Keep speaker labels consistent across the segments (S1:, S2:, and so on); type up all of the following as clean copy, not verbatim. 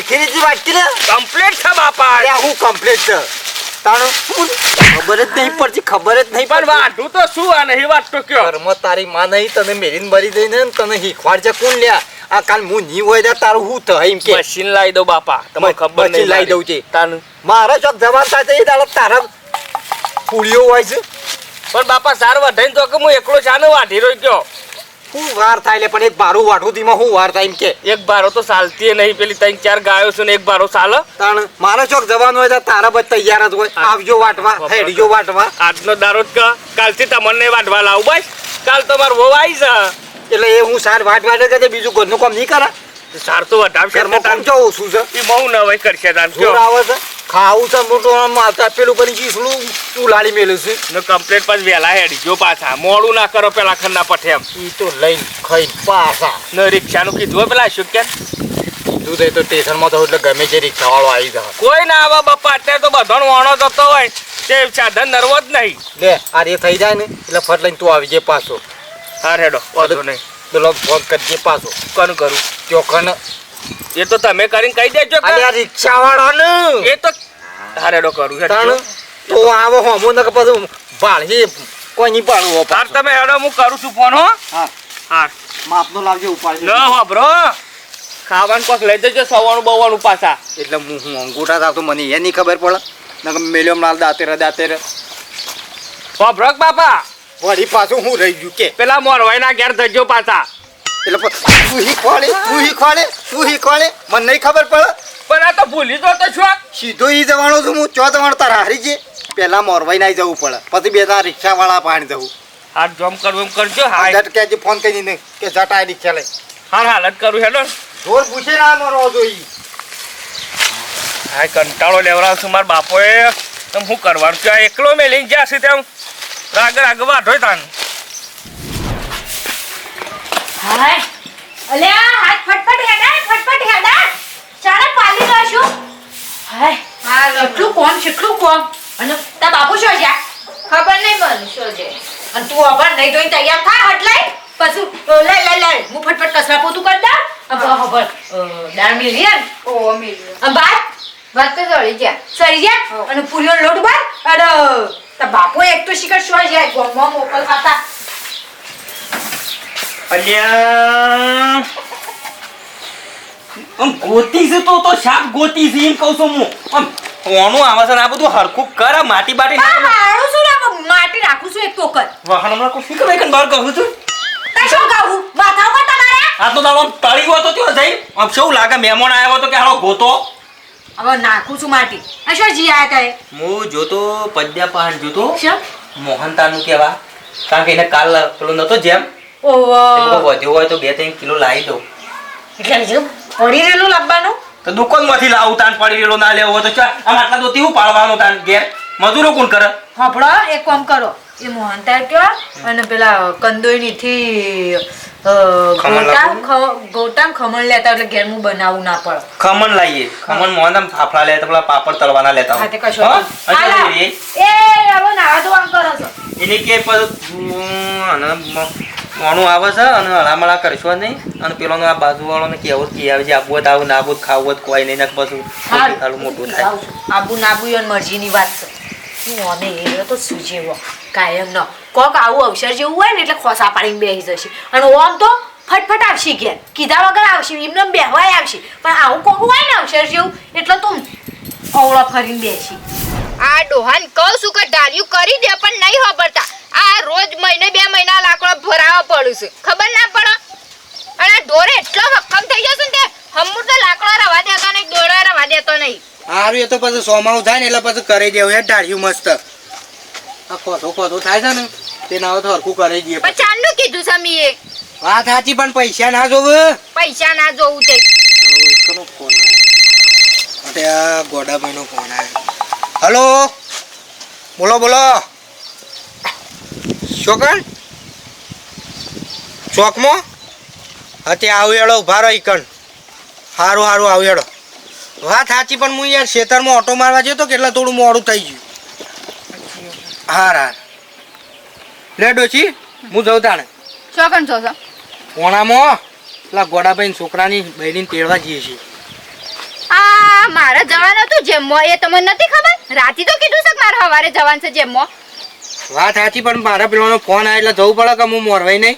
S1: આખીની વાત કરી
S2: કમ્પ્લીટ છે બાપા.
S1: અરે હું કમ્પ્લીટ છે તાણો ખબર જ નહીં પડતી ખબર જ નહીં
S2: પણ વાઢું તો શું આ નહીં વાત તો કયો.
S1: ઘરમાં તારી માં નહીં તને મેરીને મરી દઈ ને તને શીખવાડ છે કોણ લ્યા આ કાલ હું નહીં હોય તો તારું શું થાય એમ કે
S2: મશીન લાવી દો બાપા તમને ખબર નહીં
S1: લાવી દઉં છે
S2: તાનું
S1: મારા ચોક જવાન થાય એ દાડો તારા પૂળીઓ હોય છે
S2: પણ બાપા સાર વધાઈને તો કે હું એકલો ચાને વાઢી રહ્યો ગયો.
S1: શું વાર થાય લે પણ એક બારું વાઢું દીમાં શું વાર થાય એમ કે
S2: એક બારો તો ચાલતી નહીં પેલી 3-4 ગાયો છે ને એક બારો ચાલે.
S1: તાણ મારા ચોક જવાન હોય તો તારા બધ તૈયાર જ હોય આવજો વાટવા હેડજો વાટવા
S2: આજનો દારો જ કાલથી તમને વાઢવા લાવું બસ. કાલ તમારો વહુ આવી છે
S1: એટલે એ હું સાર વાટ વાટે કે બીજું ઘરનું કામ નહીં કરે
S2: સાર તો વઢાવશે
S1: ઘરમાં કામ જો ઓછું છે
S2: એ બહુ નવાઈ કરશે તાન
S1: જોર આવે છે ખાવું છે મોટું માતા પેલું કરી ચીસલું ચૂલાડી મેલું છે
S2: ને કમ્પ્લીટ પાછ વહેલા હેડી જો પાછા મોડું ના કરો પેલા ખરના પઠે એમ.
S1: ઈ તો લઈને ખાઈ પાછા
S2: ને રિક્ષાનું કીધું હોય પેલા શું કે
S1: કીધું તો સ્ટેશનમાં તો એટલે ગમે તે રિક્ષા વાળો આવી જાય
S2: કોઈ ના આવે બાપા અત્યારે તો બધાનો વાણો જતો હોય તે સાધન નરવો જ નહીં.
S1: લે આ રે થઈ જાય ને એટલે ફટ લઈને તું આવી જાય પાછો
S2: હા હેડો વાંધો નહીં.
S1: પેલો ફોન કરજે પાછો
S2: કોનું કરું
S1: ચોખન
S2: એ તો તમે કરીને કહી દેજો કે
S1: અરે આ રિક્ષા વાળો
S2: એ તો હા હેડો કરું હેડો.
S1: તાણ તો આવો હોમો ને પછી ભાળી કોઈ નહીં પાડવું
S2: તાર તમે હેડો હું કરું છું ફોન હો.
S1: હા
S2: હા
S1: માપનો લાવજો ઉપાડજો
S2: ન હો બ્રો ખાવાનું કોક લઈ જજો સવારનું બવાનું પાછા.
S1: એટલે હું અંગૂઠા થાવ તો મને એ નહીં ખબર પડે નકર મેલ્યો લાલ દાતેરે
S2: હો બ્રોક બાપા
S1: વળી પાછું હું રહી ગયું કે
S2: પેલા મોરવાઈના ઘેર જજો પાછા.
S1: એટલે તું શીખવાડે મને નહીં ખબર પડે
S2: પણ આ તો ભૂલી જો તો છો
S1: સીધો ઈ જવાનો છું હું ચો જવાનો તારા હારી છે પેલા મોરવાઈ નાઈ જવું પડે પછી બે તારા રિક્ષા વાળા પાણી જવું
S2: હાથ જોમ કરવું એમ કરજો. હા
S1: જટ કે ફોન કરી ને કે જટ આ રિક્ષા લઈ
S2: હાર હાલત કરું હેડો.
S1: જોર પૂછે ના મારો જોઈ
S2: હા કંટાળો લેવડાવ છું મારા બાપોએ તમે શું કરવાનું છે એકલો મેં લઈને જશે તેમ રાગ વાઢોય તાન.
S3: હાય અલ્યા હાથ ફટફટ હેડા ચાલે પાલી દોશું. હાય હા કેટલું કોમ અને તા બાપુ શું છે
S4: ખબર નહીં મને શું છે.
S3: અને તું અબર નહીં જોઈ તૈયાર થા હટ લઈ પછી લઈ હું ફટફટ કસરા પોતું કરી દઉં ખબર દાળ મિલી ને
S4: ઓ મેલી
S3: બાદ
S4: તો જળી ગયા
S3: સરી જા અને પૂરીઓ લોટ બાદ અરે તા બાપુ એક તો શિખર શું જાય ગોમમાં મોકલ ખાતા
S2: અલ્યા આમ ગોતી છે તો શાક ગોતી છે એમ કહું છું હું આમ કોનું આવે છે ને આ બધું હરખું કર માટી બાટી
S3: હારું શું રે માટી રાખું છું એક ટોકર
S2: વાહન હમણાં કોઈ ફીકર એક બહાર કહું છું
S3: તા શું કહું માથા ઉપર તમારા
S2: આ તો દાડો તળી ગયો તો ત્યાં જઈ આમ શું લાગે મહેમાન આવ્યો તો કે હાલો ગોતો
S3: હવે નાખું છું માટી આ શું જી આયા કરે
S2: હું જોતો પદ્યા પહાડ જોતો
S3: શું
S2: મોહનતાનું કેવા કારણ કે એને કાલ પેલો નતો જેમ
S3: ઓહો
S2: વધ્યો હોય તો 2-3 કિલો લાવી દઉં
S3: એટલે જો પડી રહેલું લાવવાનું
S2: તો દુકાનમાંથી લાવું તાન પડી રેલો ના લેવો હોય તો ચા આમ આટલા દોતી હું પાડવાનો તાન ઘેર મજૂરો કોણ કરે
S3: હપડો એક કામ કરો એ મોહનતાર કયો અને પેલા કંદોઈની થી ગોટામ ખમણ લેતા એટલે ઘેર હું બનાવવું ના પડે
S2: ખમણ લાવીએ ખમણ મોહનમ ફાફડા લે તો પેલા પાપડ તળવાના લેતા
S3: હા તે કશો એ હવે નાવા તો આમ કરો છો
S2: એને કે મોણું આવે છે અને હળામળા કરશો નહીં અને પેલો આ બાજુવાળો ને કેવું કે આવે છે આબુ આવું નાબૂદ ખાવું કોઈ નહીં ને પછી મોટું થાય
S3: આબુ નાબુ યન મરજીની વાત છે શું અને એ તો શું જેવો કાયમ ન કોક આવું અવસર જેવું હોય ને એટલે ખોસા પાડીને બેસી જશે અને ઓમ તો ફટફટ આવશે ઘેર કીધા વગર આવશે એમને બેહવાય આવશે પણ આવું કોક હોય ને અવસર જેવું એટલે તું અવળા ફરીને બેસી
S4: આ ડોહાન કહું છું કે ધાર્યું કરી દે પણ નહીં ખબરતા આ રોજ મહિને 2 મહિના લાકડો ભરાવા પડું છે ખબર ના પડે અને ઢોરે એટલો મક્કમ થઈ જશે ને તે હમુર તો લાકડો રવા દેતો નહીં દોડા રવા દેતો નહીં
S1: હારું એ તો પછી સોમાવું થાય ને એટલે પછી કરી દેવું એ ઢાળ્યું મસ્ત આ ખોટું થાય છે ને તે ના તો હરખું કરી દઈએ
S4: પણ ચાંદનું કીધું છે મીએ
S1: વાત સાચી પણ પૈસા ના જોવે
S4: પૈસા ના જોવું તે
S1: કોનો ફોન આવ્યો આ ગોડાભાઈનો ફોન આવ્યો હલો બોલો છોકરા ચોકમાં અત્યારે આવું એડો ઉભા રહો ઈકણ સારું આવું એડો વાત સાચી પણ હું યાર ખેતરમાં ઓટો મારવા જતો કેટલા થોડું મોડું થઈ ગયું હા લે ડોશી હું જઉં તાણે
S4: ચોકન છો
S1: પોણામાં પેલા ગોડાભાઈ છોકરાની બહેરીને તેડવા જઈએ છીએ
S4: આ આ મારે જવાનું હતું જેમમાં, એ તમને નથી ખબર? રાતે તો કીધું છે કે મારે સવારે જવાનું છે જેમમાં.
S1: વાત સાચી, પણ મારા પેલાનો ફોન આવે એટલે જવું પડે કે હું મોરવાઈ નહીં.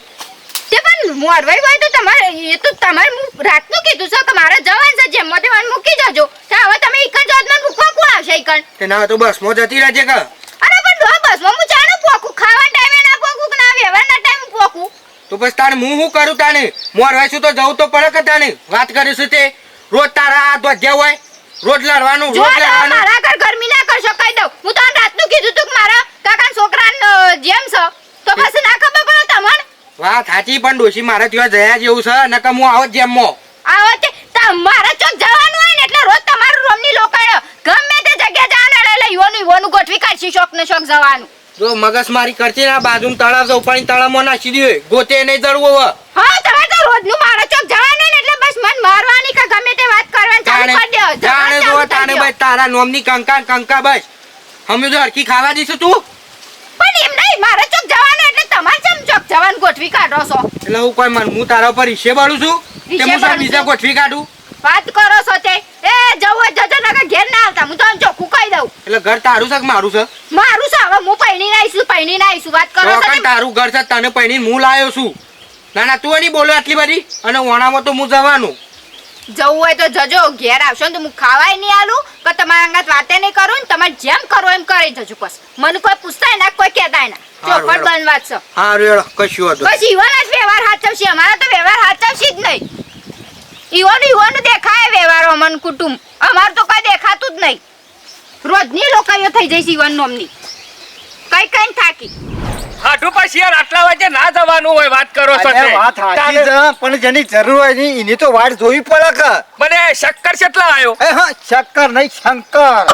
S4: તે પણ મોરવાઈ હોય તો તમારે, એ તો તમારે હું રાતનું કીધું છે કે મારે જવાનું છે જેમમાં, તે મને મૂકી જજો. તો હવે તમે ઈકણ જાત મને મૂકવા કોણ આવશે ઈકણ?
S1: તે ના તો બસમાં જતી રહેજે કે.
S4: અરે પણ બસમાં હું ચાનું પોકું, ખાવાના ટાઈમે ના પોકું કે ના વ્યવહારના ટાઈમે પોકું?
S1: તો પછી તાણે હું શું કરું? તાણે મોરવાઈ છું તો જવું તો પડે કે. તાણે વાત કરીશું તે રોજ તારા આ ધ્વજ્યા હોય, રોજ લડવાનું,
S4: જો
S1: રોજ લડવાનું.
S4: મારા ઘર ગરમી ના કરશો કહી દઉં. હું તો રાતનું કીધું તું કે મારા કાકા છોકરા જેમ છે, તો પછી ના ખબર પડે તમને?
S1: વાત સાચી, પણ ડોશી મારે ત્યાં જયા જેવું છે નકર હું આવત જેમમાં.
S4: આવો તે તમારે ચોક જવાનું હોય ને એટલે રોજ તમારું રોમની લોકાય ગમે તે જગ્યા જવાનું એટલે ઈવોનું ગોઠવી કાઢશી શોખ ને શોખ જવાનું.
S1: જો મગજમારી કરતી ને બાજુ તળાવ છે, ઉપાડી તળાવમાં નાખી દે, ગોતે નહીં જડવું હવે.
S4: હા તમારે તો રોજનું મારા ચોક જવાનું ને એટલે બસ મન મારવાની કે ગમે તે વાત કરવાની ચાલુ કરી દો.
S1: જાણે જો તાણે ભાઈ તારા નોમની કંકા બસ અમે તો હરખી ખાવા દઈશું તું.
S4: પણ એમ નહીં, મારા ચોક જવાનું એટલે તમારે જેમ ચોક જવાનું ગોઠવી કાઢો છો.
S1: એટલે હું કોઈ હું તારા ઉપર હિસ્સે બાળું છું કે હું તારા બીજા ગોઠવી કાઢું?
S4: વાત કરો છો તે એ જવું જજો નકર ઘેર ના આવતા. હું તો ચોખ્ખું કહી દઉં.
S1: એટલે ઘર તારું છે કે મારું છે?
S4: મારું છે. હવે હું પૈણી આવીશું વાત કરો છો
S1: તો
S4: તે.
S1: તારું ઘર છે, તને પૈણીને હું લાયો છું. ના ના તું નહીં બોલો આટલી બધી. અને ઓણામાં તો હું જવાનું.
S4: જવું હોય તો જજો, ઘેર આવશો ને તો હું ખાવાય નહીં આલું કે તમારા અંગાત વાતે નહીં કરું ને તમારે જેમ કરો એમ કરી જજો. બસ મને કોઈ પૂછતાય ના, કોઈ કહેતાય ના. ચોખવટ બંધ વાત છે.
S1: હા રેડો, કશું હતું.
S4: બસ ઈવાના જ વ્યવહાર હાચવશે, અમારા તો વ્યવહાર હાચવશે જ નહીં. ઈવાનું દેખાય વ્યવહારો મન કુટુંબ, અમાર તો કઈ દેખાતું જ નહીં. રોજની લોકાઈઓ થઈ જઈશ ઈવન નોમની, કઈ થાકી.
S2: હાડું પછી યાર આટલા વાગે ના જવાનું હોય, વાત કરો છો તે.
S5: વાત સાચી છે, પણ જેની જરૂર હોય ને એની તો વાટ જોવી પડે કે.
S2: મને શક્કર કેટલા આવ્યો?
S5: એ હા, શક્કર નહીં, શંકર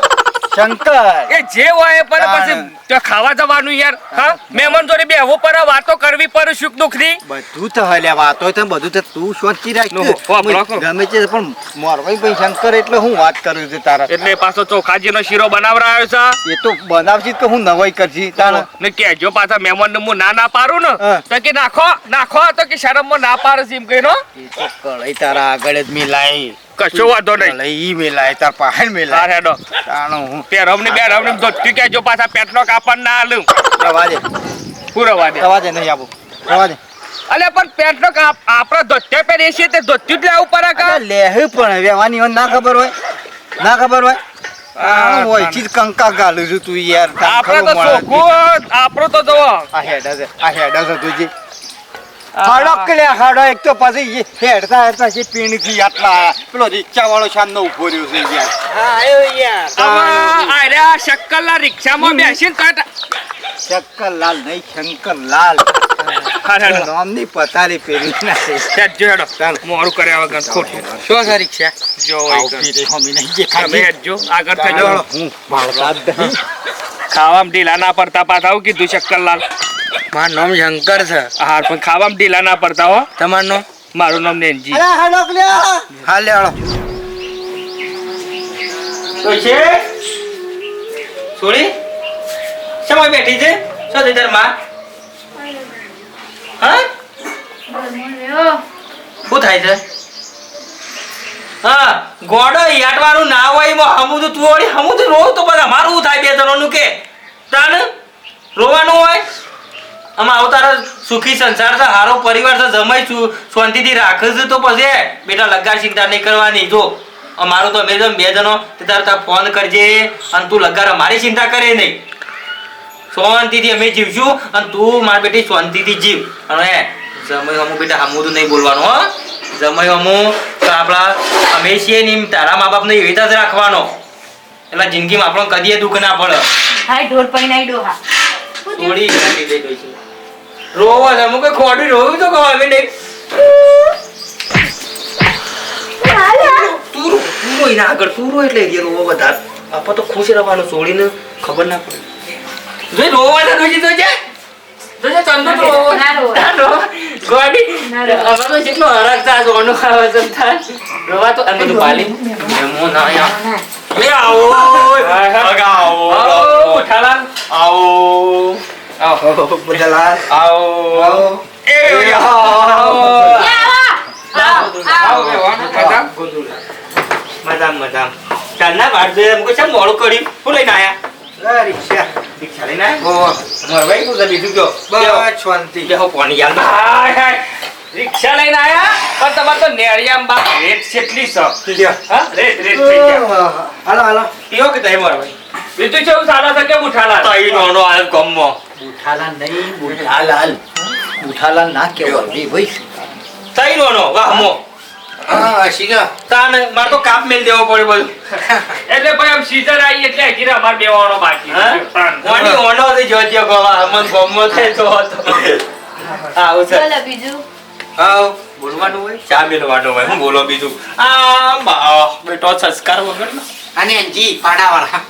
S2: એ જે હોય પણ પછી તો ખાવા જવાનું યાર. હા, મહેમાન જોડે બેહવું પડે, વાતો કરવી પડે સુખ દુઃખ ની.
S5: બધું તો હલ્યા વાતો તો બધું તો તું શાંતિ રાખ.
S2: નો, વાપરો.
S5: ગમે છે પણ મોરવાઈ ભાઈ શંકર એટલે હું વાત કરું છું તારા.
S2: એટલે પાછો ચોખાજીનો શીરો બનાવરાયો છે.
S5: એ તો બનાવશી તો હું નવાઈ કરશી તારા.
S2: ને કેજો પાછા મહેમાન ને હું ના પાડું ને
S5: હા.
S2: તો કે નાખો તો કે શરમમાં ના પાડે છે એમ કહીનો.
S5: એ તો કળાઈ તારા આગળ જ મિલાય.
S2: કશો વાંધો નહીં.
S5: કળાઈ મિલાય તાર પાસે
S2: હા
S5: મિલાય.
S2: હેડો.
S5: તાણો હું
S2: પેરવની બેરવની ધોતી કેજો પાછા પેટનો કાપડ ના આલું.
S5: રવા દે,
S2: પૂરવા દે.
S5: રવા દે, નહીં આપું, રવા દે.
S2: અલે પણ પેટનો આપણે ધોતી પહેરીએ છીએ તે ધોતી જ લેવું પડે કા?
S5: લેહું પણ વ્યવહારની વાત ના ખબર હોય, ના ખબર હોય. હોય ચીજ કંકા ગાલું છું તું યાર.
S2: આપણે તો ચોખ્ખું આપણું તો જુઓ.
S5: આ હેડા છે તુજી. હડક લે હડો, એક તો પછી હેડતા છે પીણીથી આટલા પેલો રિક્ષા વાળો શાનનો ઉભો રહ્યો છે યાર.
S1: હા આવ્યો યાર.
S2: આમાં આર્યા શક્કરના રિક્ષામાં બેસીને
S5: શંકરલાલ નહીં, શંકરલાલ નામની પતારી પહેરી નાખે.
S2: હેડજો મોડું કર્યા વગર ખોટું.
S1: શું છે રિક્ષા?
S2: જો
S5: આવું પીરે હોમી નહીં દેખાતી.
S2: તમે હેડજો આગળ થજો.
S5: હું ભાળતા જ નહીં.
S2: ખાવામાં ઢીલા ના પડતા પાછા આવું કીધું શક્કરલાલ.
S1: મારું નામ શંકર છે.
S2: હા પણ ખાવામાં ઢીલા ના પડતા હો.
S1: તમારું નામ?
S2: મારું નામ નેનજી.
S5: અરે હડક લે.
S1: હા લે હળો. તો છે સોળી શેમાં બેઠી છે? શું થઈ તાર માં? હા શું થાય છે? હા ગોડો યાટવાનું ના હોય એમાં હમું તો તું વળી હમું તો રોવ તો બધા અમારું શું થાય બે જણોનું કે તાન રોવાનું હોય? આમાં આવો તારો સુખી સંસાર છે, હારો પરિવાર છે, જમાઈ શાંતિથી રાખે છે તો પછી બેટા લગાડ ચિંતા નહીં કરવાની. જો અમારું તો બે જણો તે તાર ફોન કરજે અને તું લગાડ અમારી ચિંતા કરે નહીં. શાંતિથી અમે જીવશું અને તું મારી બેટી શાંતિથી જીવ. અને જમાઈ હમું બેટા હમું તો નહીં બોલવાનું હો. જમાઈ હમું તો આપણા અમે છીએ ને એમ તારા મા બાપને એવી રીતે જ રાખવાનો. એટલે જિંદગીમાં આપણને કદીએ દુઃખ ના પડે.
S3: હાય ઢોર પૈણાઈ ડોહા.
S1: થોડી ગાડી દે ગઈ છે. રોવા છે અમુક ખોડી રોવું તો કહો હવે નહીં. તું રોઈ ના આગળ તું રો એટલે એ રોવો વધારે. આપા તો ખુશ રહેવાનું છોડીને ખબર ના પડે. જોઈ રોવા ના જોઈ તો છે. તો જે ચંદુ રોવો
S3: ના રોવો.
S1: ના રો ગોડી આમાં તો જેટલો હરક થા જોનો ખાવા જમ થા રોવા તો અંદર તો પાલી મેમો ના યા લે આવો આવો આવો ઉઠાલા આવો આવો બુઢાલાલ આવો એ આવો આવો મજામ
S5: ચાલના વાટ જોઈએ એમ કોઈ મોડું કર્યું શું લઈને આયા
S1: રિક્ષા
S5: રિક્ષા લઈને આયા
S1: ઓહો
S5: મોરભાઈ શું છે બીજું કયો
S1: બસ શાંતિ
S5: બેહો પાણી યાર
S2: હાય, હાય. રિક્ષા લઈને આયા પણ તમારે તો નેળિયામાં બાપ રેત કેટલી છે હા રેત રેત થઈ ગયા
S1: હાલો હાલો
S5: પીવો કે તઈ મોરભાઈ
S2: બીજું કેવું સારા છે કે બુઠાલા
S5: તઈ નોનો આયો ગમમાં
S6: બુઠાલાલ નહીં બુઠાલાલ બુઠાલાલ ના કેવાય રે ભાઈ
S5: તઈ નોનો વાહમો
S1: હા શીખા
S5: તાને માર તો કાપ મેલ દેવો પડે બધું
S2: એટલે ભાઈ આમ સીઝન આવી એટલે હજી અમાર બેવાનો બાકી
S5: હા ઓની ઓનો થી જોજ્યો ગવા મન ગમો થાય તો આવું છે
S3: બોલો બીજું
S5: આવ બોલવાનું હોય ચા મેલવાનું હોય હું બોલો બીજું આ બા બેટો સંસ્કાર વગર ને
S1: અને જી પાડાવાળા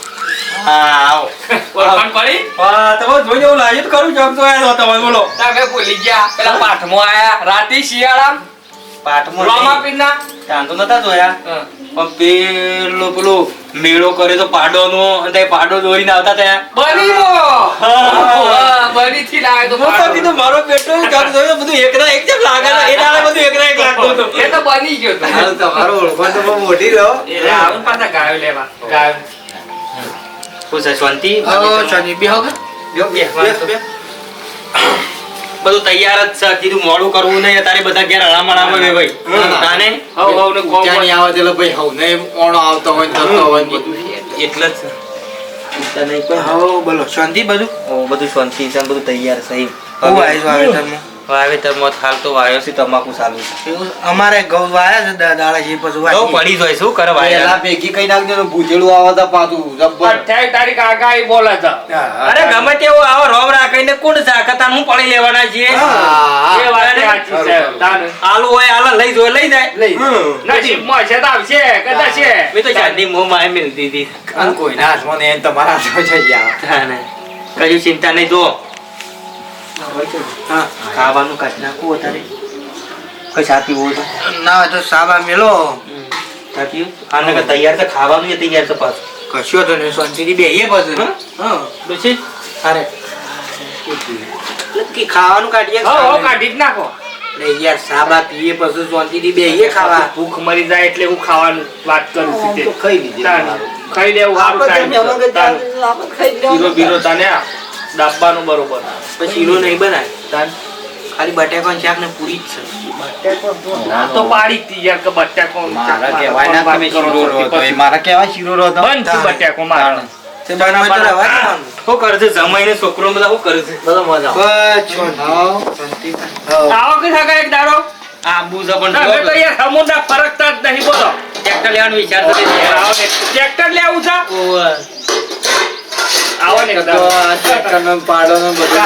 S5: હા આવો
S2: ઓળખાણ પડી
S5: હા તમે જોઈ એવું લાગ્યું તો ખરું જોક તો આયો તમે બોલો
S2: તમે ભૂલી ગયા પેલા પાઠમાં આયા રાતે શિયાળા
S5: પાઠમાં
S2: રોમાપીરના
S5: ત્યાં તો નતા જોયા પણ પેલો મેળો કરે તો પાડોનો અને પાડો દોરીને આવતા ત્યાં
S2: બની થી લાવે તો
S5: હું તો કીધું મારો બેટો કામ જોયો બધું એકના એક જેમ લાગે છે એ દાડે બધું એકના એક લાગતું હતું
S2: એ તો બની ગયો તો
S1: હાલ તમારો ઓળખો તો બહુ મોટી રહ્યો
S2: એટલે આવું પાછા ગાયો લેવા ગાયો
S5: શું છે શાંતિ
S1: શાંતિ બેહો કે
S5: યો બે બધું તૈયાર જ છે કીધું મોડું કરવું નહીં તારે બધા ઘેર હળામણામાં વે ભાઈ તાને
S2: હવ હવ ને કોમ
S6: ત્યાંની આવે એટલે ભાઈ હવ ને ઓણો આવતો હોય ને જતો હોય ને બધું
S5: એટલે જ ચિંતા નહીં કોઈ
S1: હા બોલો શાંતિ બધું
S5: બધું શાંતિ છે બધું તૈયાર છે
S1: હું આવીશ વાવેતરમાં
S5: વાવેતરમાં હાલ તો વાયો છે તમાકુ ચાલુ છે
S1: એવું અમારે ઘઉં વાયા છે દાડા છે પછી
S5: તો
S1: વાયા
S5: પડી જાય શું કરે
S6: પેલા
S5: વાયા
S6: ભેગી કઈ નાખજો ને ભૂજેડું આવે તો પાછું જબ્બર
S2: 28 તારીખ આગાહી બોલે છે
S5: અરે ગમે તેવો આવો રોમ રાખીને કોણ જાકતા હું પડી લેવાના છીએ
S2: એ વાત સાચી છે તાન
S5: આલુ હોય આલા લઈ જોય લઈ જાય
S2: નસીબમાં છે તો આવશે કદાચ છે
S5: મેં તો જાનની મોં માં મેલ દીધી
S6: અને કોઈના હાથમાં ને તમારા હાથમાં જઈ આવે
S5: કઈ ચિંતા નહીં જો હા ખાવાનું કાઢ નાખવું અત્યારે કઈ સાથી હોય
S1: ના હોય તો સાબા મેલો
S5: સાથી આને કે તૈયાર છે ખાવાનું એ તૈયાર છે પાછું
S1: કશો તો નહીં શાંતિથી બેહીએ પછી હા
S5: પછી
S1: અરે કે ખાવાનું કાઢીએ
S2: હો કાઢી જ નાખો
S1: લે યાર સાબા પીએ પછી શાંતિથી બેહીએ ખાવા
S2: ભૂખ મરી જાય એટલે હું ખાવાનું વાત કરું છું તે
S6: ખાઈ લીધી
S2: તાન ખાઈ લેવું સારું ટાઈમ બીરો બીરો તને ડાબ્બાનું બરોબર
S1: પછી શીરો નહીં બનાય
S2: તાન
S1: ખાલી બટાકાનું શાક ને પૂરી જ છે
S2: આ તો પાડી જ તી યાર કે બટાકો
S6: મારા કહેવાય ના તમે શીરો રહો તો એ મારા કહેવાય શીરો રહો તો
S2: બંધ છે બટાકો મારો
S1: તે બનાવે તો રહેવા દેવાનું.
S5: શું કરે છે જમાઈને છોકરો બધા શું કરે છે
S6: બધો મજા
S1: બસ શાંતિ.
S2: આવો કે થાકા એક દાડો
S5: આબુ છે પણ
S2: તમે તો યાર સમુદ્ર ફરકતા જ નહીં બોલો
S5: ટ્રેક્ટર લેવાનું વિચાર તો
S2: આવો ને ટ્રેક્ટર લેવું છે આવો ને એક
S6: તો
S2: દાડો
S6: આ ટ્રેક્ટરનો પાડોનો બધું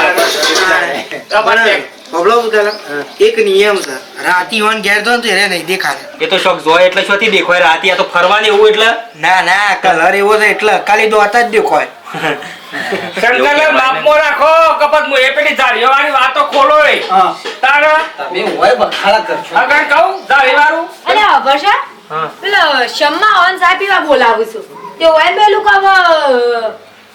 S2: તમારે
S1: બબલો ઉતારા. એક નિયમ છે રાતી હોન ઘેર તો એને નહીં દેખાડે.
S5: એ તો શોખ જોય એટલે શોથી દેખાય રાતી આ તો ફરવાની એવું એટલે
S1: ના ના કલર એવો છે એટલે ખાલી દોતા જ દેખાય.
S2: શંકરલાલ બાપમો રાખો કપત મુ એ પેલી જાળીઓ વાળી વાતો ખોલો રે
S6: હા
S2: તારા
S6: તમે હોય બખાડા કરશો
S2: આગળ કહું જાળી વાળું
S3: અરે અભર્ષા
S5: હા
S3: પેલો શમ્મા ઓન ચા પીવા બોલાવું છું તે ઓય પેલું કવ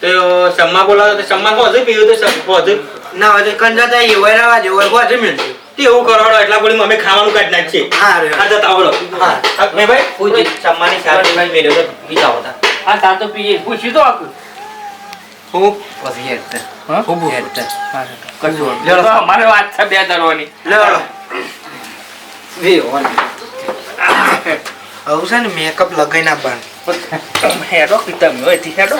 S5: તો શમ્મા બોલાવો તો શમ્મા કો હજુ પીવું તો શમ્મા હજુ
S1: ના હોય તો કંજાતા એ હોય રહેવા દે હોય ગોજે મેળજો.
S5: તે એવું કરવાનો એટલા બોલી અમે ખાવાનું કાઢી નાખીએ
S1: હા રે.
S5: આ જતા બોલો
S1: હા.
S5: મેં ભાઈ શમ્માની શાદી ભાઈ મેળ્યો તો બીજા હતા
S2: આ સાતો પીએ પૂછ્યું તો આખું
S1: હું
S6: પછી હેડતે
S2: હા?
S1: ઉભું.
S6: હેડતે
S2: કશું તો અમારે વાત છે બે દરવાની
S1: લેવડો.
S6: વે ઓન
S1: આવું છે ને મેકઅપ લગાઈને આપવાનું.
S2: હેડો તમે હોય થી હેડો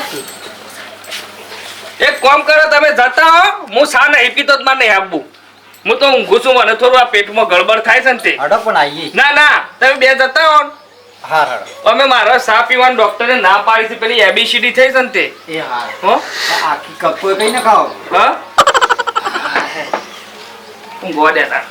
S2: એક કામ કરો તમે જતા હો હું સા નહીં પીતો જ મારે નહીં આપવું હું તો ઊંઘું છું મને થોડું આ પેટમાં ગડબડ થાય છે ને તે
S6: હડો પણ આવીએ
S2: ના ના તમે બે જતા હો
S6: હા હડો
S2: અમે મારા સા પીવાનું ડોક્ટરે ના પાડી છે પેલી એબીસીડી થઈ છે ને તે
S6: એ હા
S2: હો
S6: આખી કપ કોઈ કઈ ના ખાઓ
S2: હા હું ગોડ્યા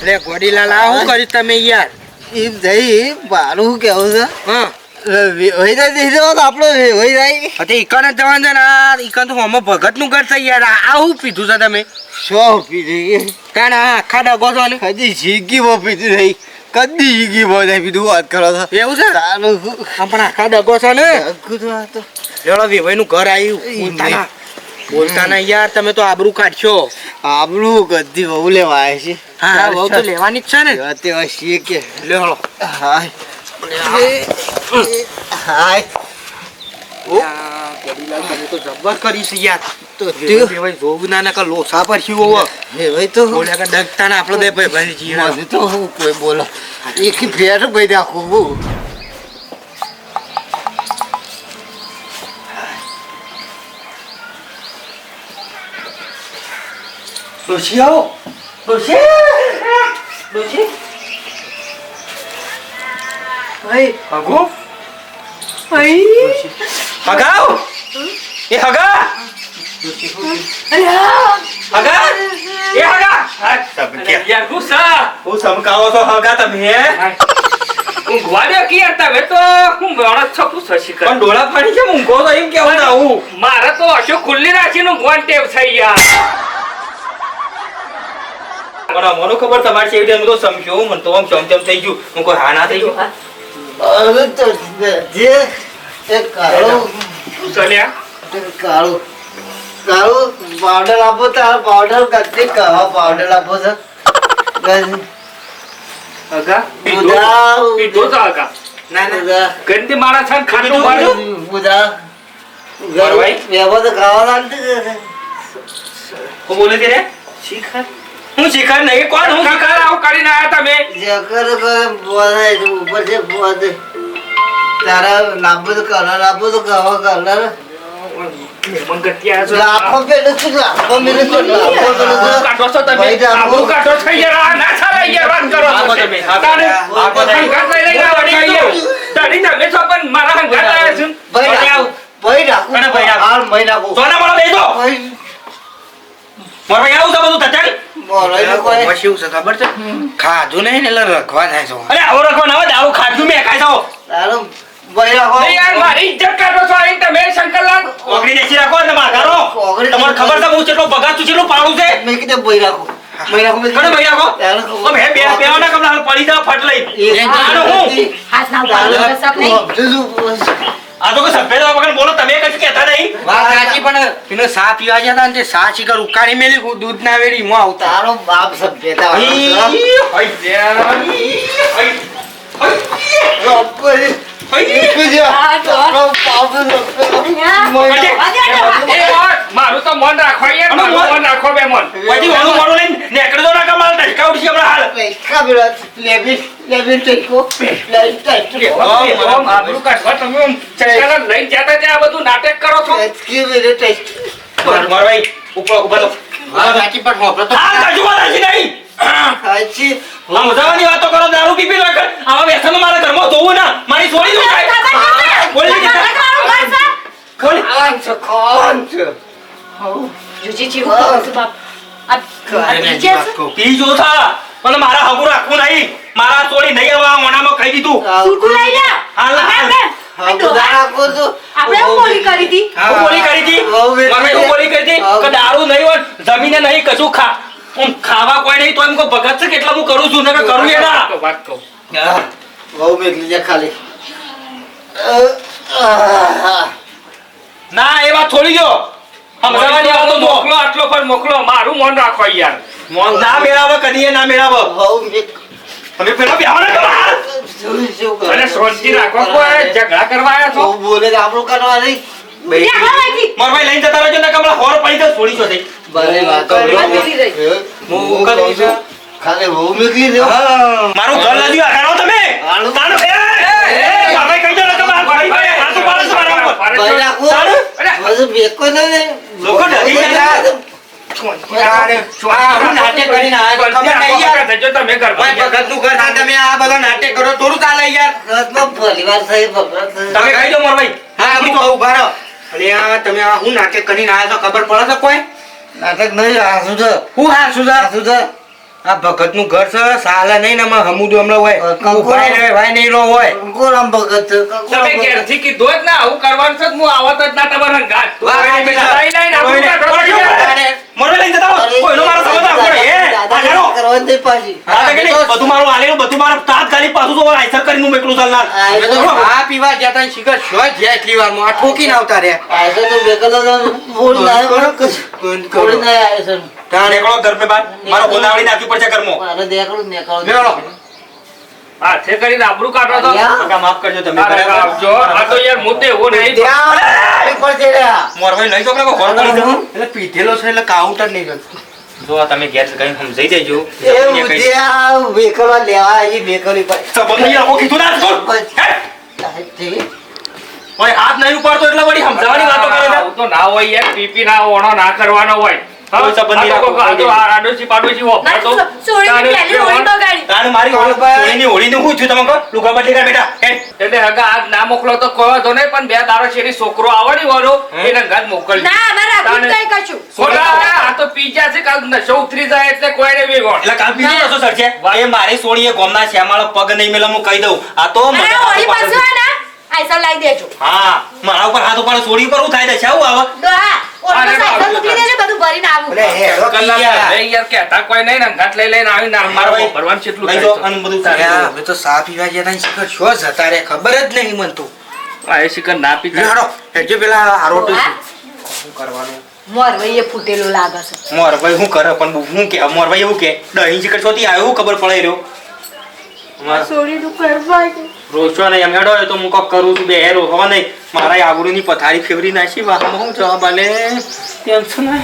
S1: લે ગોડીલાલ આ શું કર્યું તમે યાર?
S6: એમ જઈ મારું કેવું છે
S1: હા
S6: હોય જાય દીધો આપણો હોય જાય
S1: હા, તે ઈકન જ જવાનું છે ને આ ઈકન તો હમણાં ભગતનું ઘર છે યાર. આ શું પીધું છે તમે?
S6: સો પીધી
S1: કારણ આ આખા ડગો છો ને.
S6: હજી શીખી બહુ પીધી થઈ કદી શીખી બહુ જાય પીધું વાત કરો છો
S1: એવું છે?
S6: સારું
S1: આ પણ આખા ડગો છો ને.
S6: તો
S1: લેવડો વેવાઈનું ઘર આવ્યું. બોલતા ના. બોલતા ના યાર, તમે તો આબરૂ કાઢશો.
S6: આપણું કદી બહુ લેવા આવે છે
S1: હા બહુ તો લેવાની જ છે ને.
S6: તે શીખે
S1: લેવડો.
S6: હા
S5: હાય
S1: કેરીલાલ તમે તો જબર કરી છે યાર
S5: તો
S1: ભાઈ જોવું ના નકર લોસા પર શું હોવો
S5: ભાઈ તો
S1: બોલ્યા કે ડગતા ને આપણે બે ભાઈ જીરા
S5: મને તો હું કોઈ બોલો એક ફેર ભાઈ નાખું હું
S1: ડોશી આવો ડોશી ડોશી ભાઈ હગો
S3: ભાઈ
S2: હગાવ એ હગા હગા એ હગા યાર ગુસ્સા
S1: હું સમકાવો તો હગા તમે
S2: હું ગવાડ્યો કે યાર તમે તો હું માણસ છપું સશી કર
S1: પણ ડોળા ફાડી છે ઊંઘો તો એમ કેવું આવું
S2: મારે તો અશોક ખુલ્લી રાખીને ગોન ટેવ થઈ યાર
S1: પણ મને ખબર તમારી છે એવી હું તો સમજ્યો મને તો આમ ચમચમ થઈ ગયું હું કોઈ હા ના થઈ ગયું
S5: અરે તો જે એક કાળો
S2: શું ચાલ્યા
S5: કાળો કાળો પાવડર આપો તારો પાવડર કચ્છી કવા પાવડર આપો છે
S2: હગા
S5: બુધા
S2: પીધો તો હગા
S1: ના ના
S5: બુધા
S2: ગંદી માણસ છે ને ખાટું મારું
S5: બુધા
S1: બરવાઈ?
S5: વ્યવહાર તો ખાવા લાગતી
S1: હું બોલે તે રે શિખર હું શિખર નહીં કોણ હું શિખર
S2: કાકા આવું કરીને આયા તમે
S5: જકર બોલાય છે ઉપર છે બોલ તારા લાંબો તો કલર આપો તો કવા કલર
S2: મંગતિયા છો
S5: લાફો પેલો શું લાફો મેલે તો લાફો પેલો તો
S2: કાઢો છો તમે
S5: ભાઈ જાઓ.
S2: આબરૂ કાઢો થઈ યાર ના સારા યાર વાત કરો
S1: આવો
S2: છો
S1: તમે,
S2: તારે
S1: આવો તમે.
S2: હંગાત લઈને આવડી ગયો તારી તમે છો પણ મારા હંગાત આવ્યા છું
S5: ભાઈ
S1: ભાઈ
S5: રાખો ભાઈ રાખો
S1: અને ભાઈ રાખો.
S5: હાલ ભાઈ રાખો
S1: સોના મારો બેસો
S5: ભાઈ
S1: મારો ભાઈ આવું છે બધું તચાલ
S5: બોલાય ને કોઈ
S1: શું છે ખબર છે ખાધું નહીં ને એટલે રખવા થાય છે
S2: અરે આવો રખો ના દારૂ ખાધું મેં ખાઈ જાઓ
S5: તારો ભાઈ રાખો
S2: અરે યાર મારી ઇજ્જત કાઢો છો અહીં તમે શંકરલાલ
S1: ઓગળી દેખી રાખો ને મારો
S5: ઓગળી
S1: તમારે ખબર છે હું કેટલો બગાડ છું કેટલું પાડું છે
S5: મેં કીધું ભાઈ રાખો ભાઈ રાખો મેં
S1: કોને ભાઈ રાખો
S5: તારો
S1: ઓ બે બે બેવાના કમલા પડી જા ફટ લઈ આનો હું
S3: હાથ ના ઉપાડો સપ નહીં
S1: આ તો કોઈ સફેદ વગર બોલો તમે કશું કહેતા નહીં વાત સાચી પણ એને સા પીવા જતા ને તે સા શીકર ઉકાળી મેલી દૂધ ના વેડી હું આવતા
S5: તારો બાપ સભ્યતા
S2: મારું તો મન રાખો યાર
S1: આનું
S2: મારું
S1: મન?
S2: મન રાખો બે મન
S1: પછી મોડું મોડું લઈને નેકળી દો ના કમાલ ટચકા ઉડશે હમણાં હાલ
S2: આબરૂ કાઢવા તમે આમ શંકરલાલ લઈને જતા ત્યાં આ બધું નાટક કરો છો
S1: મારો ભાઈ ઉપર ઉભા તો સાચી પણ હોપરો તો હા કશું વાત હશે નહીં આ મજાવાની વાતો કરો દારૂ પી પી લો આવા વ્યસનો મારા ઘરમાં જોવું ના મારી છોડી દો બોલી
S3: જુજી જીવ કહું છું બાપ આ બીજે છે?
S1: પી જો થા પણ મારા હગું રાખવું નહીં મારા છોડી નહીં આવવા મોનામાં કહી દીધું
S3: સુરકુ લઈ લે
S1: હાલ, હાલ.
S3: આપણે હું બોલી કરી હતી
S1: હું બોલી કરી હતી મમ્મી હું બોલી કરી હતી કે દારૂ નહીં હોય જમીને નહીં કશું ખાવા કોઈ નહીં તો એમ કોઈ ભગત છે કેટલા હું કરું છું ને કે કરું એના
S2: તો વાત કહું
S5: ખાલી
S1: ના એ વાત છોડી દો સમજાવવાની વાતો જો
S2: મોકલો આટલો પણ મોકલો મારું મન રાખો યાર
S1: મોન ના મેળાવે કદી ના મેળાવે તમે પેલા બેહવાના કરો હાલ.
S2: અને શાંતિ રાખો કોઈ ઝઘડા કરવા આવ્યા છો
S5: બોલે તો આપણું કરવા નહીં
S3: ત્યાં હવાઈથી.
S1: મારા ભાઈ લઈને જતા રહેજો ને કે હમણાં હોર પડી તો છોડી છો થઈ
S5: ભલે વાત
S3: વાત કરી રહી.
S1: હું કરી છું.
S5: ખાલી બહુ નીકળી દો
S1: મારું ઘર લાગ્યું આકારો તમે
S5: હાલો.
S1: તાનો એ મારા ભાઈ કહી દો ને કે મારા ભાઈ ભાઈ હાથ ઉપાડે છે મારા ઉપર.
S5: ભાઈ રાખો
S1: તારું?
S5: બધું બેકો ને
S1: લોકો ડરી ગયા. આ હું નાટક કરીને આયા છો. ખબર નહીં યાર
S2: જજો તમે ઘર
S1: ભાઈ ભગતનું ઘર છે, તમે આ બધા નાટક કરો થોડું ચાલે યાર
S5: પરિવાર સહી ભગત
S1: તમે કહી દો મારા ભાઈ હા હું કહું ઉભા રહો અરે આ તમે આ હું નાટક કરીને આયા છો ખબર પડે છે કોઈ
S5: નાટક નહીં હાસુ છે
S1: હું હાર સુધા
S5: હાસુ છે
S1: આ ભગતનું ઘર છે સાલે નહીં ને આમાં હમુદું હમણાં હોય
S5: કંકુ
S1: ઉભા રહે ભાઈ નહીં રહો હોય
S5: કોરામ ભગત છે
S2: તમે ઘેરથી કીધું જ ના આવું કરવાનું છે જ હું આવત જ ના તમારા ઘાટ
S1: વાહ, વાહ, બેટા. મરવે લઈને જતા રહો. કોઈનો મારો સંબંધ રાખવો નહીં, હે? આ જાણો.
S5: કરવાની નહીં પાછી
S1: આ તો કે નહીં, બધું મારું આલેલું, બધું મારું તાત્કાલિક પાછું તો આયસર કરીને હું મેકલું ચાલનાર. આ પીવા ગયા તા શિખર શોય ગયા એટલી વારમાં. આ ઠોકીને આવતા રહ્યા.
S5: આયસો તો બેકલો તો બોલ ના બોલ ના આયસો
S1: ત્યાં નીકળો ઘર પે બહાર. મારો બોલાવડી નાખ્યું પડશે ઘરમાં.
S5: મારે દેખડું ને કરો
S1: નીકળો.
S2: હાથે કરીને આબરૂ કાઢો તો
S5: કાકા માફ કરજો તમે
S2: આવજો આ તો યાર મુદ્દે એવો નહીં
S1: મોરભાઈ નહીં છોકરા કોઈ હોર કરી દઉં એટલે પીધેલો છે એટલે કાઉન્ટર નહીં કરતું જો તમે ઘેર કઈ સમજાઈ દેજો
S6: વેકરવા લેવા આવી વેકરવી
S1: સંબંધ આખો કીધું ના છોડ ઓય હાથ નહીં ઉપાડતો એટલે વળી સમજાવવાની વાતો કરે છે
S2: આવું તો ના હોય યાર પીપી ના ઓણો ના કરવાનો હોય
S1: કોઈ સંબંધ નહીં રાખો.
S2: આડોશી પાડોશી હો
S3: મારે સોળીની પહેલી હોળી બગાડી.
S1: તાણ મારી હોળીની હોળીનું હું છું તમે કહો લુગા બદલી કર બેટા હેડ.
S2: એટલે હગા આજ ના મોકલો તો કોઈ તો નહીં પણ બે દારો શેરી છોકરો આવડી વાળો એને ઘર મોકલજો
S3: ના અમારે આખું જ નહીં કશું.
S2: ખોટા આ તો પીજા છે કાલ નશો ઉતરી જાય એટલે કોઈને વેગોણ
S1: એટલે કાલ બીજું નસો સરશે એ મારી સોળીએ ગોમના શ્યામાળો પગ નહીં મેલા હું કહી દઉં આ તો મને
S3: અરે હોળી પાછું હે ને આઈસા લાવી દેજો.
S1: હા મારા ઉપર હાથ ઉપાડો સોળી ઉપર હું થાય છે આવું આવે
S3: ડોહા ઓળમાં સાયકલ મોકલી દેજો બધું ભરીને આવું.
S2: કલાક લઈ યાર કેતા કોઈ નહીં ને ઘાટ લઈ લઈને આવીને મારો ભરવાનું કેટલું
S1: લઈ
S2: થાય
S1: જો અને બધું અમે તો સા પીવા ગયા તા શિખર શો જતા રે ખબર જ નહીં મન તો
S2: આ એ શિકર ના પીતા
S1: હેડો હેડજો પેલા આરોટું શું કરવાનું
S3: મોરવઈએ ફૂટેલું લાગે છે.
S1: મોરભાઈ શું કરે પણ હું કે મોરભાઈ એવું કે દહીં શિખર છોથી આવ્યો ખબર પડે રહ્યો
S3: સોળીનું કરવા
S1: રોશો નહીં એમ હેડો તો હું કોક કરું છું બે હેરો હવા નહીં મારા આબરૂની પથારી ફેવરી નાખી વાહમાં હું જવાબ આલે ટેન્શન ને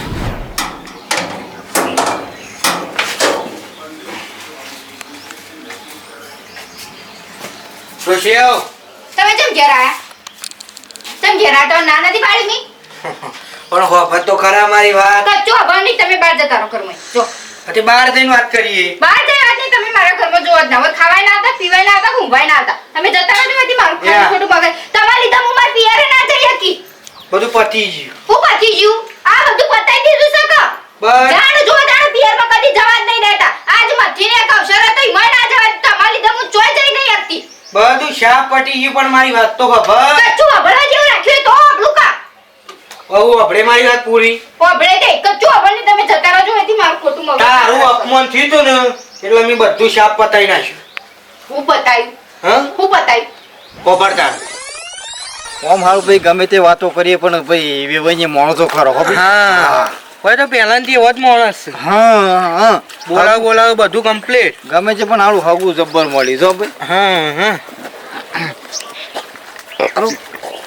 S1: રોશિયો
S4: તમે કેમ ઘેર આયા તમે ઘેર આયા તો ના નથી પાડી ની
S1: પણ હોફત તો ખરા મારી વાત
S4: કચ્ચો હવા નહીં તમે બહાર જતા રહો ઘરમાં જો
S1: અતે બહાર જઈને વાત કરીએ
S4: બહાર જઈ વાત નહીં તમે મારા ઘરમાં જોવા જ ના હોય ખાવાય ના હતા પીવાય ના હતા ઊંઘવાય ના હતા તમે જતા રહો છો મારું ખાવાનું ખોટું બગાડ તમારા લીધે હું મારા પિયરે ના જઈ શકી
S1: બધું પતી ગયું
S4: હું પતી ગયું આ બધું પતાઈ દીધું છે કા
S1: બસ
S4: જાણ જો જાણ પિયરમાં કદી જવા જ નહીં દેતા આજ મથીને એક અવસર હતો ઈમાં ના જવા તમારા લીધે હું ચોય જઈ નહીં શકતી
S1: બધું શાપ પટી ગયું પણ મારી વાત તો ખબર
S4: કચ્ચું હબળા જેવું રાખ્યું તો હબળું કા
S1: બહુ આપણે મારી વાત પૂરી
S4: હબળે દે કચ્ચું હબળને તમે જતા રહો છો એથી મારું ખોટું મગજ
S1: તારું અપમાન થયું તું ને એટલે મેં બધું શાપ પતાઈ નાખ્યું
S4: હું પતાયું
S1: હા
S4: હું પતાયું
S1: કોબરતા
S5: ઓમ હારું ભાઈ ગમે તે વાતો કરીએ પણ ભાઈ વેવાઈને માણસો ખરો હો ભાઈ.
S1: હા હોય તો પહેલાંથી એવો જ માણસ છે
S5: હા હા
S1: બોલાવ બધું કમ્પ્લીટ
S5: ગમે છે પણ હારું હગું જબ્બર મળી જો ભાઈ
S1: હા હા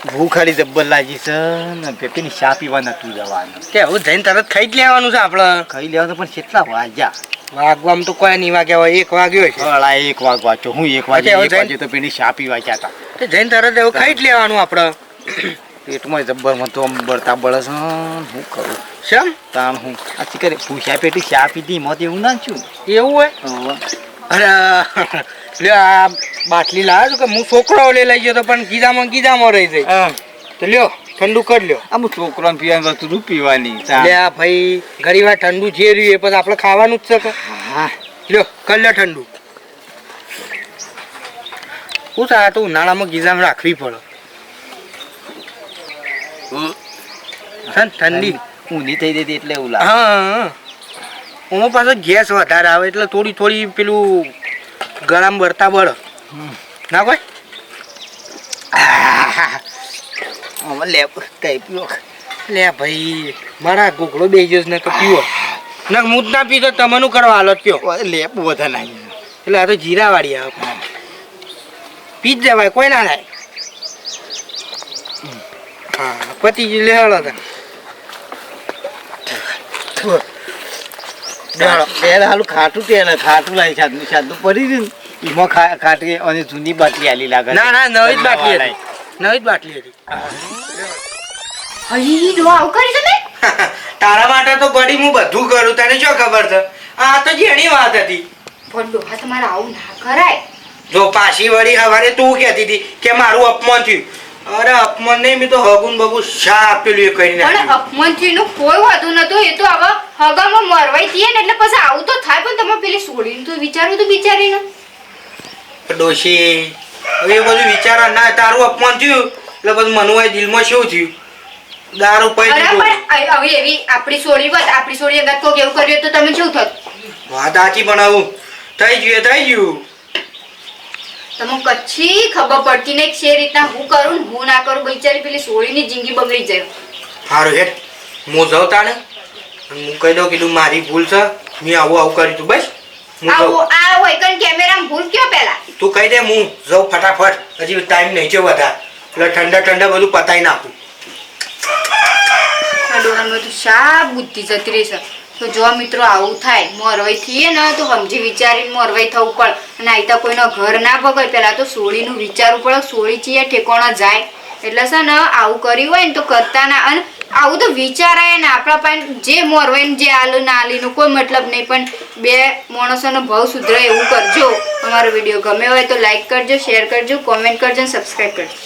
S5: ભૂખ ખાલી જબ્બર લાગી છે ને પેપીની ચા પીવા નતું જવાનું
S1: તે હવે જઈને તરત ખાઈ જ લેવાનું છે આપણે
S5: ખાઈ લેવાનું પણ કેટલા વાગ્યા
S1: વાગવામાં તો કોઈ નહીં વાગ્યા હોય 1 વાગ્યો છે
S5: હળા 1 વાગવા છો હું 1 વાગે
S1: અચ્છા, હવે
S5: 1 વાગે તો પેલી ચા પીવા ગયા હતા
S1: તે જઈને તરત એવું ખાઈ જ લેવાનું આપણે
S5: પેટમાં જબ્બર માં તો આમ બળતા બળે છે હું કરું
S1: શેમ
S5: તાણ હું આ ચીકરે ભૂસ્યા પેટી ચા પીધી મત એવું ના છું
S1: એવું હોય અરે લ્યો આ બાટલી લાવ્યો છું કે હું છોકરો લઈ ગયો તો પણ ગીધામાં રહી જાય તો લ્યો ઠંડુ કરી લ્યો
S5: આમ છોકરાને પીવાની વસ્તુ પીવાની ચા
S1: લે આ ભાઈ ઘણી વાર ઠંડુ જે રહ્યું એ પછી આપણે ખાવાનું જ છે કે
S5: હા
S1: લ્યો કરી લ્યો ઠંડુ શું થાય તો ઉનાળામાં ગીધામાં રાખવી પડે છે ને ઠંડી
S5: ઊંધી થઈ જતી એટલે એવું લાગે
S1: હા ઓમાં પાછો ગેસ વધારે આવે એટલે થોડી પેલું ગરમ બળતા બળ ના કોઈ
S5: હવે લે કઈ પીવો
S1: લે ભાઈ મારા ઘોઘડો બે ગયો ને તો પીવો ને હું જ ના પીતો તમારું કરવા હાલત કયો
S5: લેપ બધા નાખી
S1: એટલે આ તો જીરા વાળી આવે પી જ જવાય કોઈ ના થાય હા પતી જ લેવાડો
S5: બે હાલું ખાટું તે ને ખાટું લાવી સાદનું સાદનું પડી રહ્યું ને એમાં ખાટી અને જૂની બાટલી આલી લાગે
S1: ના ના નવી જ બાટલી હતી નવી જ બાટલી હતી
S4: હઈ જો આવું કરી છે ને
S1: તારા માટે તો ગડી હું બધું કરું તને શું ખબર છે આ તો જેની વાત હતી
S4: પણ ડોહા તમારે આવું ના કરાય
S1: જો પાછી વળી હવારે તું કહેતી હતી કે મારું અપમાન થયું અરે અપમાન નહીં મેં તો હગુન બગુન શા આપેલું એ કરીને
S4: પણ અપમાનજીનું કોઈ વાંધો નતો એ તો હવે હગામાં મરવાઈ થઈએ ને એટલે પછી આવું તો થાય પણ તમે પેલી છોડીને તો વિચારવું તો બિચારીને
S1: ડોશી હવે એ બધું વિચારા ના તારું અપમાન થયું એટલે પછી મનુ દિલમાં શું થયું દારૂ પી
S4: અરે
S1: દીધું
S4: પણ હવે એવી આપણી છોડી વાત આપણી છોડી અગર કોક એવું કર્યું તો તમે શું થત
S1: વાત સાચી બનાવું થઈ ગયું
S4: તમને કચ્છી ખબર પડતી નહીં કે છે રીતના હું કરું ને હું ના કરું બિચારી પેલી છોડીની જિંદગી બગડી જાય
S1: સારું હેઠ હું જાઉં તાને અને હું કહી દઉં કીધું મારી ભૂલ છે મેં આવું કર્યું તું બસ હું
S4: આવું
S1: કહું.
S4: આ હોય કણ કેમેરામાં ભૂલ કયો પેલા
S1: તું કહી દે હું જાઉં ફટાફટ હજી ટાઈમ નહીં છે વધારે એટલે ઠંડા બધું પતાઈ નાખું.
S4: આ ડોહામાં તો શા બુદ્ધિ જતી રહી છે તો જો મિત્રો આવું થાય મોરવાઈ થઈએ ને તો સમજી વિચારીને મોરવાઈ થવું પડે અને આઈતા કોઈનો ઘર ના બગડે પેલા તો સોળીનું વિચારવું પડે સોળી ચીયા ઠેકોણા જાય એટલે છે ને આવું કર્યું હોય ને તો કરતા ના અને આવું તો વિચારાય ને આપણા પાસે જે મોરવાઈને જે આલુ ના આલીનું કોઈ મતલબ નહીં પણ બે માણસોનો ભાવ સુધરે એવું કરજો. અમારો વિડીયો ગમે હોય તો લાઈક કરજો, શેર કરજો, કોમેન્ટ કરજો અને સબસ્ક્રાઈબ કરજો.